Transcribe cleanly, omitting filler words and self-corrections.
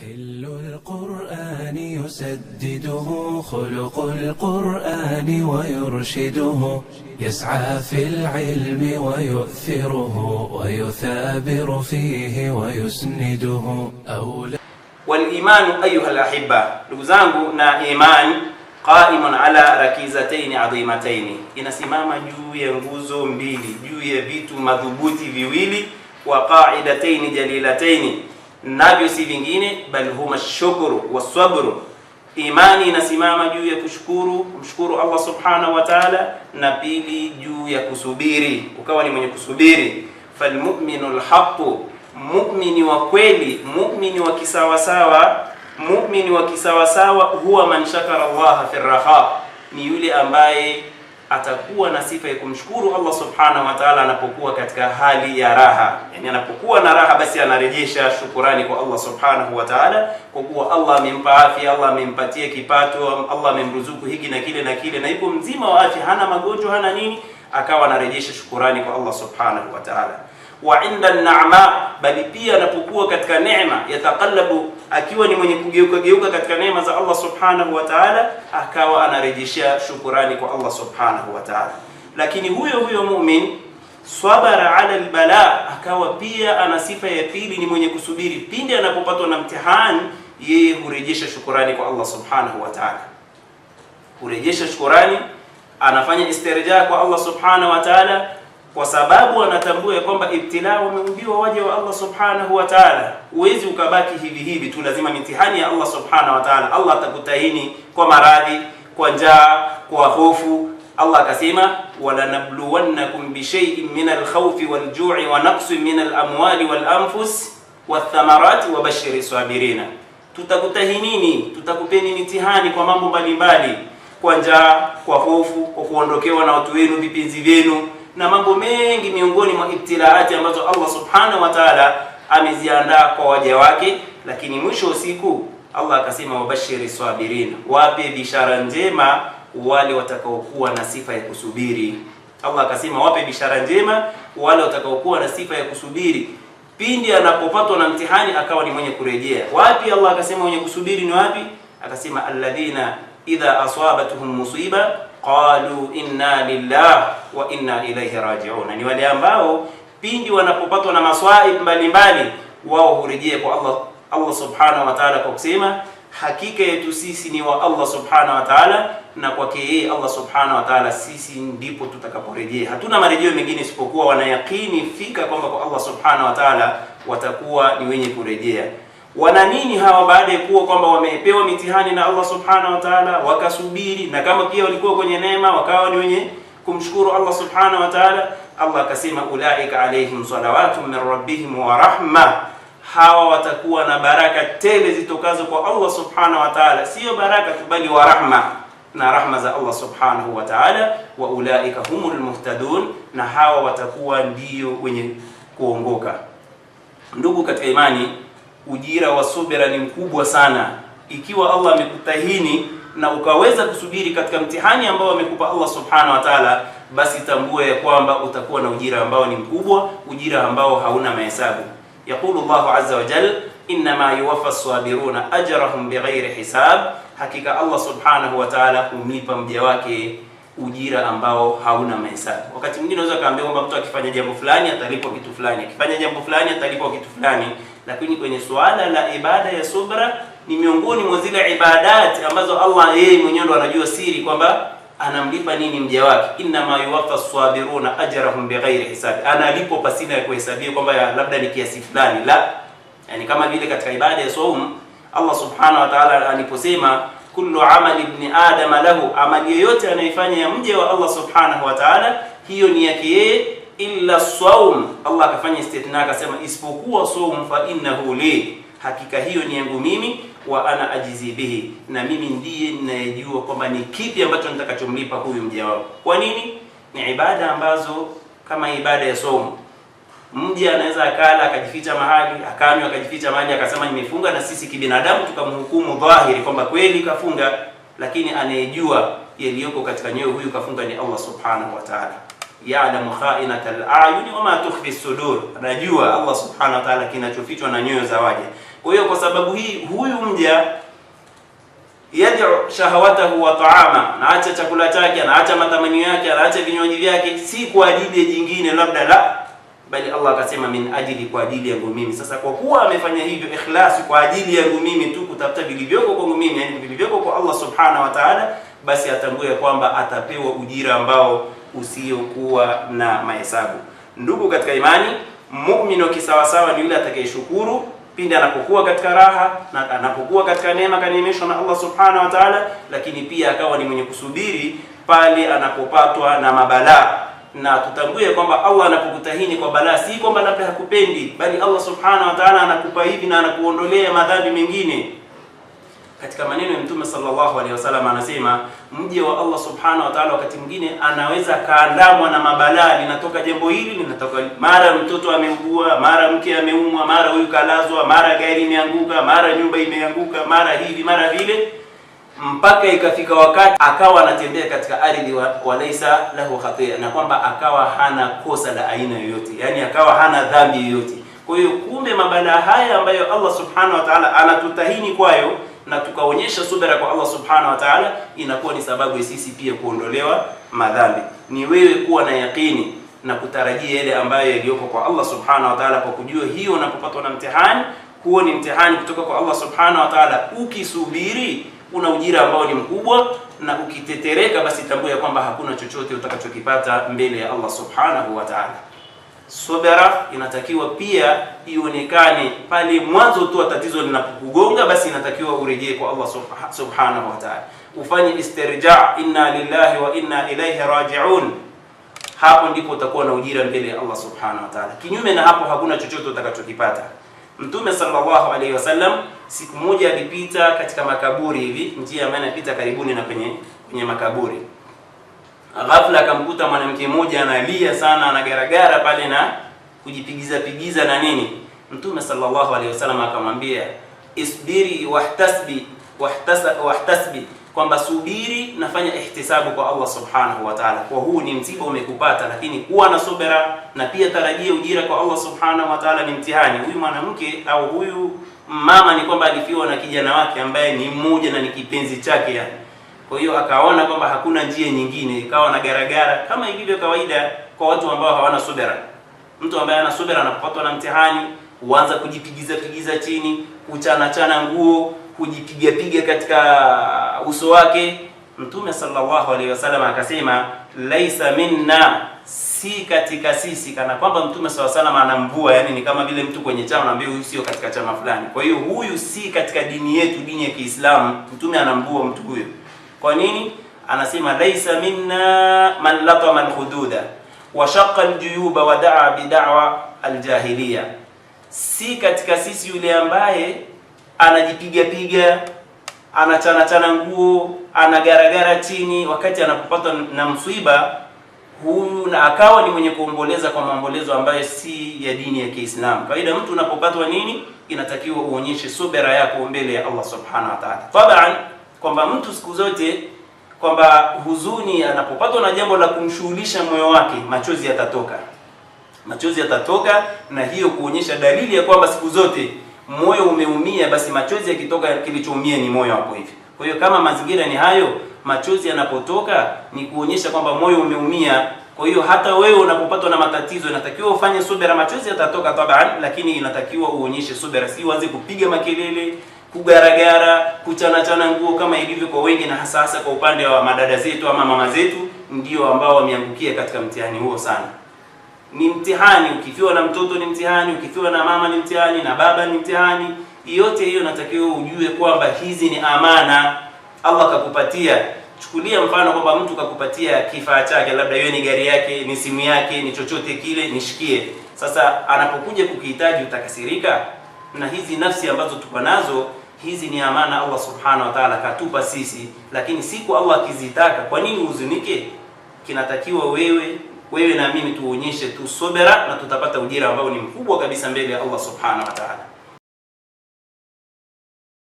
خل القرآن يسدده خلق القرآن ويرشده يسعى في العلم ويؤثره ويثابر فيه ويسنده والإيمان أيها الأحبة لغزangu na iman قائم على ركيزتين عظيمتين inasimama juu ya nguzo mbili juu ya vitu madhubuti viwili wa qa'idatayn jalilatayn navyo si vingine bali huma shukuru wasabru. Imani inasimama juu ya kumshukuru Allah subhanahu wa ta'ala, na pili juu ya kusubiri, ukawa ni mwenye kusubiri. Falmu'minu alhaqu, mu'mini wa kweli, mu'mini wa kisawasawa huwa man shakara Allah fi raha, ni yule ambaye atakuwa na sifa ya kumshukuru Allah subhanahu wa ta'ala anapokuwa katika hali ya raha. Yani anapokuwa na raha, basi anarejesha shukurani kwa Allah subhanahu wa ta'ala, kwa kuwa Allah amempa afya, Allah amempatia kipato, Allah amemruzuku hiki na kile na kile, na yuko mzima wa afya, hana magonjwa, hana nini, akawa anarejesha shukurani kwa Allah subhanahu wa ta'ala. Wa inda an-na'ma, bali pia anapokuwa katika neema, yataqallabu, akiwa ni mwenye kugeuka katika neema za Allah subhanahu wa ta'ala, akawa anarejesha shukurani kwa Allah subhanahu wa ta'ala. Lakini huyo mu'min swabara ala al-bala, akawa pia ana sifa ya pili, ni mwenye kusubiri. Pindi anapopatwa na mtihani, yeye hurejesha shukurani kwa Allah subhanahu wa ta'ala, hurejesha shukurani, anafanya istirja kwa Allah subhanahu wa ta'ala, kwa sababu anatambua kwamba ibtilaa wameumbiwa waja wa Allah subhanahu wa ta'ala. Uwezi ukabaki hivi tu, lazima mitihani ya Allah subhanahu wa ta'ala. Allah atakutahini kwa maradhi, kwa njaa, kwa hofu. Allah akasema wala nabluwannakum bi shay'in min al-khawfi wal-ju'i wa naqsin min al-amwali wal-anfus wath-thamarati wa bashiri sabirina. Tutakutahinini, tutakupeni mitihani kwa mambo mbalimbali, kwa njaa, kwa hofu, kwa kuondokewa na watu wenu, vipenzi vyenu, na mambo mengi miongoni mwa ibtilaati ambazo Allah subhanahu wa ta'ala ameziandaa kwa waja wake. Lakini mwisho wa siku Allah akasema wabashiri sabirina, wape bishara njema wale watakaokuwa na sifa ya kusubiri. Allah akasema wape bishara njema wale watakaokuwa na sifa ya kusubiri, pindi anapopatwa na mtihani akawa ni mwenye kurejea. Wapi Allah akasema mwenye kusubiri ni wapi? Akasema alladhina idha asabatuhum musiba qalu inna lillahi wa inna ilayhi raji'un, ni wale ambao pindi wanapopatwa na maswaib mbalimbali, wao hurejea kwa Allah subhanahu wa ta'ala kwa kusema hakika yetu sisi ni wa Allah subhanahu wa ta'ala, na kwake yeye Allah subhanahu wa ta'ala sisi ndipo tutakaporejea. Hatuna marejeo mengine isipokuwa wanayakini fika kwamba kwa Allah subhanahu wa ta'ala watakuwa ni wenye kurejea. Wana nini hawa baada ya kuwa kwamba wamepewa mitihani na Allah subhanahu wa ta'ala, wakasubiri, na kama pia walikuwa kwenye neema wakawa ni wenye kumshukuru Allah subhanahu wa ta'ala? Allah akasema ulaika alaihim salawatun min rabbihim wa rahma, hawa watakuwa na baraka tele zitokazo kwa Allah subhanahu wa ta'ala, sio baraka tu bali wa rahma, na rahma za Allah subhanahu wa ta'ala. Wa ulaika humul muhtadun, na hawa watakuwa ndio wenye kuongoka. Ndugu katika imani, ujira wa subira ni mkubwa sana. Ikiwa Allah amekutahini na ukaweza kusubiri katika mtihani ambao amekupa Allah subhanahu wa ta'ala, basi tambua ya kwamba utakuwa na ujira ambao ni mkubwa, ujira ambao hauna mahesabu. Yaqulu Allahu azza wa jalla inma yuwaffa as-sabiruna ajrahum bighairi hisab, hakika Allah subhanahu wa ta'ala humlipa mja wake ujira ambao hauna mahesabu. Wakati mwingine unaweza kaambia kwamba mtu akifanya jambo fulani atalipwa kitu fulani, akifanya jambo fulani atalipwa kitu fulani, lakini kwenye suala la ibada ya subra ni miongoni mwa zile ibadati ambazo Allah yeye mwenyewe ndo anajua siri kwamba anamlipa nini mja wake. Inma yuwaffa as-sabiruna ajrahum bighairi hisab, analipo pasina ya kuhesabia kwamba labda ni kiasi fulani, la. Yani kama vile katika ibada ya saum Allah subhanahu wa ta'ala aliposema kullu amali ibn adam lahu, amali yoyote anayofanya ya mja wa Allah subhanahu wa ta'ala hiyo ni yake yeye, illa saum, Allah akafanya istithna akasema isipokuwa saum, fa innahu li, hakika hiyo ni yangu mimi, wa ana ajizi bihi, na mimi ndiye ninayejua kwamba ni kipi ambacho nitakachomlipa huyu mja wangu. Kwa nini? Ni ibada ambazo kama ibada ya saum, mja anaweza akala akajificha mahali, akanywa akajificha mahali, akasema nimefunga, na sisi kibinadamu tukamhukumu dhahiri kwamba kweli kafunga, lakini anayejua yaliyoko katika nyoyo huyu kafunga ni Allah subhanahu wa ta'ala. Ya'lamu kha'inatal a'yun wa ma tukhfi as-sudur, anajua Allah subhanahu wa ta'ala kinachofichwa na nyoyo za waja. Kwa hiyo kwa sababu hii, huyu mja yad'u shahawatahu wa ta'ama, anaacha chakula chake, anaacha matamanio yake, anaacha vinywaji vyake, si kwa ajili ya jingine labda, la, bali Allah akasema min ajili, kwa ajili yangu mimi. Sasa kwa kuwa amefanya hivyo ikhlas, kwa ajili yangu mimi tu, kutafuta vilivyoko kwangu mimi, yani vilivyoko kwa Allah subhanahu wa ta'ala, basi atambue kwamba atapewa ujira ambao usiokuwa na mahesabu. Ndugu katika imani, muumini kisawasawa ni yule atakayeshukuru pindi anapokuwa katika raha na anapokuwa katika neema kaneemeshwa na Allah subhanahu wa ta'ala, lakini pia akawa ni mwenye kusubiri pale anapopatwa na mabalaa. Na tutambue kwamba Allah anapokutahini kwa balaa, si kwamba labda hakupendi, bali Allah subhanahu wa ta'ala anakupa hivi na anakuondolea madhambi mengine. Katika maneno ya Mtume sallallahu alaihi wasallam anasema, mje wa Allah subhanahu wa ta'ala wakati mwingine anaweza kaandamwa na mabalaa, linatoka jambo hili, linatoka mara mtoto ameugua, mara mke ameumwa, mara huyu kalazwa, mara gari imeanguka, mara nyumba imeanguka, mara hivi mara vile, mpaka ikafika wakati akawa anatembea katika ardhi wa laisa lahu khatia, na kwamba akawa hana kosa la aina yoyote, yani akawa hana dhambi yoyote. Kwa hiyo kumbe mabalaa haya ambayo Allah subhanahu wa ta'ala anatutahini kwayo na tukaonyesha subira kwa Allah subhanahu wa ta'ala, inakuwa ni sababu ya sisi pia kuondolewa madhambi. Ni wewe kuwa na yakini na kutarajia yale ambayo yaliyoko kwa Allah subhanahu wa ta'ala, kwa kujua hiyo unapopatwa na mtihani, huo ni mtihani kutoka kwa Allah subhanahu wa ta'ala. Ukisubiri una ujira ambao ni mkubwa, na ukitetereka basi tambua kwamba hakuna chochote utakachokipata mbele ya Allah subhanahu wa ta'ala. Subira inatakiwa pia ionekane pale mwanzo tu tatizo linapokugonga, basi inatakiwa urejee kwa Allah subhanahu wa ta'ala, ufanye istirja, inna lillahi wa inna ilayhi raji'un. Hapo ndipo utakuwa na ujira mbele ya Allah subhanahu wa ta'ala. Kinyume na hapo hakuna chochote utakachokipata. Mtume sallallahu alaihi wasallam siku moja alipita katika makaburi hivi, njia ambayo inapita karibuni na kwenye makaburi. Ghafla akamkuta mwanamke mmoja analia sana, anagaragara pale na kujipigiza na nini. Mtume sallallahu alaihi wasallam akamwambia, isbiri wahtasbi, kwamba subiri, nafanya ihtisabu kwa Allah subhanahu wa ta'ala, kwa huu ni msiba umekupata, lakini kuwa na subira na pia tarajia ujira kwa Allah subhanahu wa ta'ala. Ni mtihani. Huyu mwanamke au huyu mama ni kwamba alifiwa na kijana wake ambaye ni mmoja na ni kipenzi chake yani. Kwa hiyo akaona kwamba hakuna njia nyingine, ikawa na garagara kama ilivyo kawaida kwa watu ambao hawana subira. Mtu ambaye ana subira anapopatwa na mtihani huanza kujipigiza chini, kuchana nguo, kujipiga katika uso wake. Mtume sallallahu alaihi wasallam akasema, laisa minna, si katika sisi. Kana kwamba Mtume sallallahu alaihi wasallam anamvua, yani ni kama vile mtu kwenye chama anaambia huyu sio katika chama fulani. Kwa hiyo huyu si katika dini yetu, dini ya Kiislamu. Mtume anamvua mtu huyo. Kwa nini? Anasema laisa minna man latama alhududa wa shaqqa aljuyuba wa da'a bid'wa aljahiliya, si katika sisi yule ambaye anajipiga, anachana nguo, anagaragara chini wakati anapopata na msiba huyu, na akawa ni mwenye kuomboleza kwa maombolezo ambayo si ya dini ya Kiislamu. Kawaida mtu unapopatwa nini, inatakiwa uonyeshe subira yako mbele ya Allah subhanahu wa ta'ala. Taban kwamba mtu siku zote kwamba huzuni anapopatwa na jambo la kumshughulisha moyo wake, machozi yatatoka, na hiyo kuonyesha dalili ya kwamba siku zote moyo umeumia, basi machozi yakitoka kilichoumia ni moyo hapo hivi. Kwa hiyo kama mazingira ni hayo, machozi yanapotoka ni kuonyesha kwamba moyo umeumia. Kwa hiyo hata wewe unapopatwa na matatizo inatakiwa ufanye subira. Machozi yatatoka taban, lakini inatakiwa uonyeshe subira, si uanze kupiga makelele, kugaragara, kuchana nguo kama ilivyo kwa wengi, na hasa kwa upande wa madada zetu ama mama zetu, ndio ambao wameangukia katika mtihani huo sana. Ni mtihani, ukifiwa na mtoto ni mtihani, ukifiwa na mama ni mtihani, na baba ni mtihani. Yote hiyo natakiwa ujue kwamba hizi ni amana Allah kakupatia. Chukulia mfano kwamba mtu kakupatia kifaa chake, labda hiyo ni gari yake, ni simu yake, ni chochote kile, nishikie. Sasa anapokuja kukihitaji utakasirika? Na hizi nafsi ambazo tuko nazo, hizi ni amana Allah subhanahu wa ta'ala katupa sisi, lakini siku Allah akizitaka, kwa nini uzunike? Kinatakiwa wewe na mimi tuonyeshe tu subira, na tutapata ujira ambao ni mkubwa kabisa mbele ya Allah subhanahu wa ta'ala.